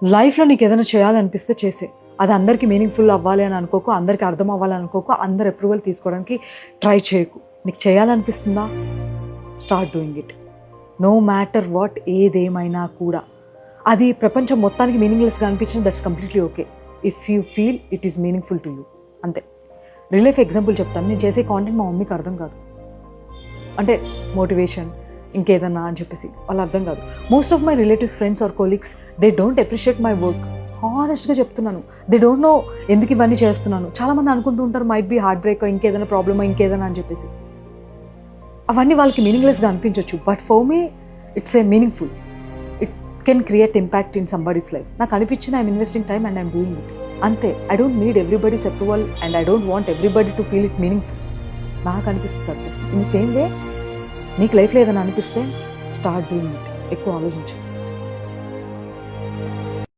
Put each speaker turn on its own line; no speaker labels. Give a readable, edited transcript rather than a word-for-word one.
లైఫ్లో నీకు ఏదైనా చేయాలనిపిస్తే చేసే. అది అందరికీ మీనింగ్ఫుల్ అవ్వాలి అని అనుకోకు, అందరికీ అర్థం అవ్వాలి అనుకోకు, అందరు అప్రూవల్ తీసుకోవడానికి ట్రై చేయకు. నీకు చేయాలనిపిస్తుందా, start doing it. No matter what, ఏదేమైనా కూడా. అది ప్రపంచం మొత్తానికి మీనింగ్లెస్గా అనిపించిన that's completely okay if you feel it is meaningful to you. అంతే. రియల్ లైఫ్ ఎగ్జాంపుల్ చెప్తాను. నేను చేసే కాంటెంట్ మా మమ్మీకి అర్థం కాదు, అంటే మోటివేషన్ ఇంకేదన్నా అని చెప్పేసి వాళ్ళు అర్థం కాదు. Most of my relatives, friends or colleagues, they don't appreciate my work. హానెస్ట్గా చెప్తున్నాను, దే డోంట్ నో ఎందుకు ఇవన్నీ చేస్తున్నాను. చాలామంది అనుకుంటూ ఉంటారు మైట్ బీ హార్ట్ బ్రేక్, ఇంకేదైనా ప్రాబ్లమో ఇంకేదైనా అని చెప్పేసి. అవన్నీ వాళ్ళకి మీనింగ్లెస్గా అనిపించవచ్చు, but for me it's a meaningful. It can create impact in somebody's life. నాకు అనిపించింది I'm investing time and I'm doing it. అంతే. I don't need everybody's approval and I don't want everybody to feel it meaningful. నాకు అనిపిస్తుంది sir. In the same way నీకు లైఫ్లో ఏదైనా అనిపిస్తే start doing it. ఎక్కువ ఆలోచించు.